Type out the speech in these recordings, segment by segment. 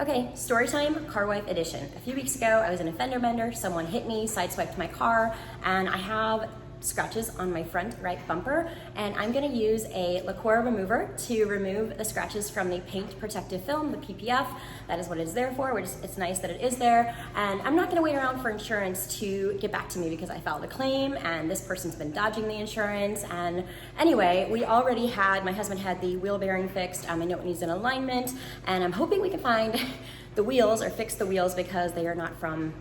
Okay, story time, car wife edition. A few weeks ago, I was in a fender bender, someone hit me, sideswiped my car, and I have scratches on my front right bumper, and I'm gonna use a Lacquer remover to remove the scratches from the paint protective film, the PPF. That is what it's there for. It's nice that it is there, and I'm not gonna wait around for insurance to get back to me because I filed a claim and this person's been dodging the insurance. And anyway, my husband had the wheel bearing fixed. I know it needs an alignment, and I'm hoping we can find the wheels or fix the wheels because they are not from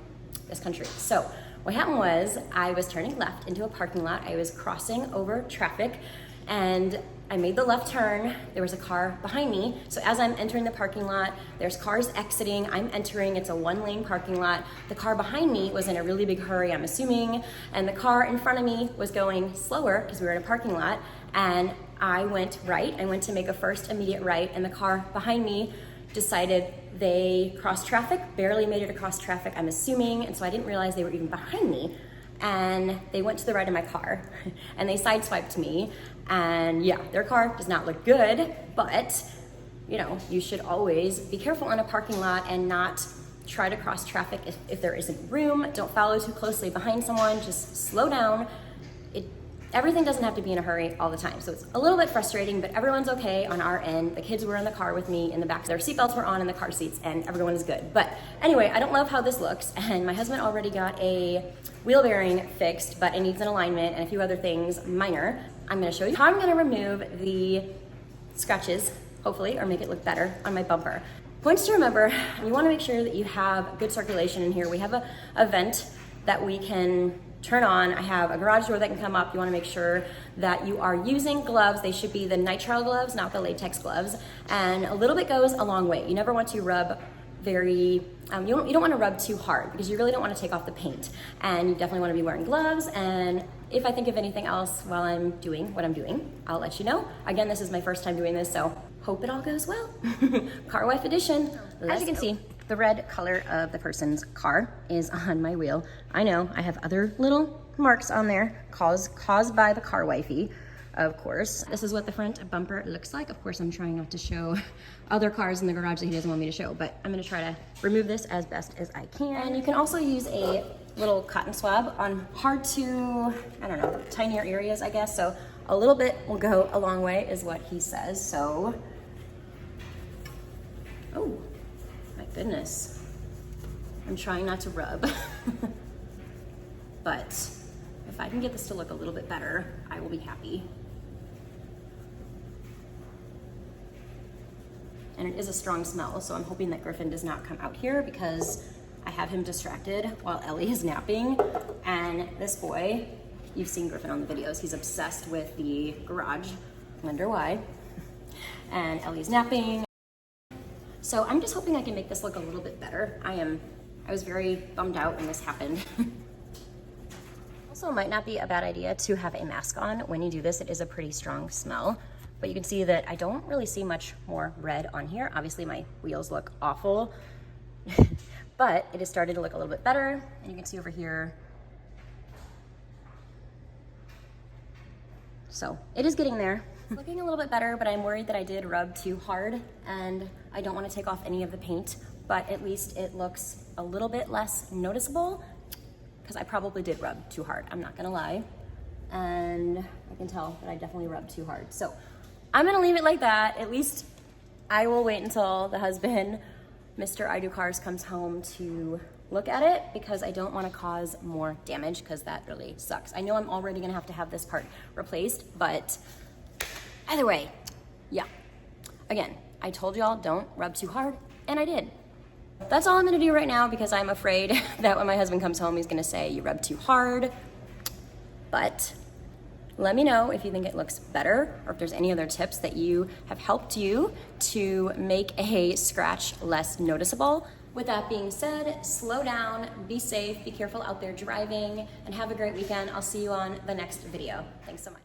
this country. So what happened was I was turning left into a parking lot. I was crossing over traffic and I made the left turn. There was a car behind me. So as I'm entering the parking lot, there's cars exiting. I'm entering, it's a one-lane parking lot. The car behind me was in a really big hurry, I'm assuming, and the car in front of me was going slower because we were in a parking lot, and I went right. I went to make a first immediate right, and the car behind me decided they crossed traffic, barely made it across traffic, I'm assuming, and so I didn't realize they were even behind me, and they went to the right of my car, and they sideswiped me, and yeah, their car does not look good, but you know, you should always be careful in a parking lot and not try to cross traffic if there isn't room. Don't follow too closely behind someone, just slow down. Everything doesn't have to be in a hurry all the time. So it's a little bit frustrating, but everyone's okay on our end. The kids were in the car with me in the back. Their seatbelts were on in the car seats and everyone is good. But anyway, I don't love how this looks, and my husband already got a wheel bearing fixed, but it needs an alignment and a few other things minor. I'm gonna show you how I'm gonna remove the scratches, hopefully, or make it look better on my bumper. Points to remember, you wanna make sure that you have good circulation in here. We have a vent that we can turn on. I have a garage door that can come up. You wanna make sure that you are using gloves. They should be the nitrile gloves, not the latex gloves. And a little bit goes a long way. You never want to rub you don't wanna rub too hard because you really don't wanna take off the paint. And you definitely wanna be wearing gloves. And if I think of anything else while I'm doing what I'm doing, I'll let you know. Again, this is my first time doing this, so hope it all goes well. Car wife edition. As you can see, the red color of the person's car is on my wheel. I know I have other little marks on there caused by the Car Wifey, of course. This is what the front bumper looks like. Of course, I'm trying not to show other cars in the garage that he doesn't want me to show, but I'm gonna try to remove this as best as I can. And you can also use a little cotton swab on hard to, I don't know, tinier areas, I guess. So a little bit will go a long way is what he says. So, oh, my goodness. I'm trying not to rub, but if I can get this to look a little bit better, I will be happy. And it is a strong smell, so I'm hoping that Griffin does not come out here because I have him distracted while Ellie is napping. And this boy, you've seen Griffin on the videos, he's obsessed with the garage. Wonder why. And Ellie's napping. So I'm just hoping I can make this look a little bit better. I was very bummed out when this happened. Also, it might not be a bad idea to have a mask on when you do this. It is a pretty strong smell, but you can see that I don't really see much more red on here. Obviously my wheels look awful, but it has started to look a little bit better. And you can see over here. So it is getting there. It's looking a little bit better, but I'm worried that I did rub too hard and I don't want to take off any of the paint, but at least it looks a little bit less noticeable because I probably did rub too hard. I'm not gonna lie. And I can tell that I definitely rubbed too hard. So I'm gonna leave it like that. At least I will wait until the husband, Mr. I Do Cars, comes home to look at it because I don't wanna cause more damage because that really sucks. I know I'm already gonna have this part replaced, but either way, yeah. Again, I told y'all don't rub too hard, and I did. That's all I'm gonna do right now because I'm afraid that when my husband comes home, he's gonna say, you rubbed too hard. But let me know if you think it looks better or if there's any other tips that have helped you to make a scratch less noticeable. With that being said, slow down, be safe, be careful out there driving, and have a great weekend. I'll see you on the next video. Thanks so much.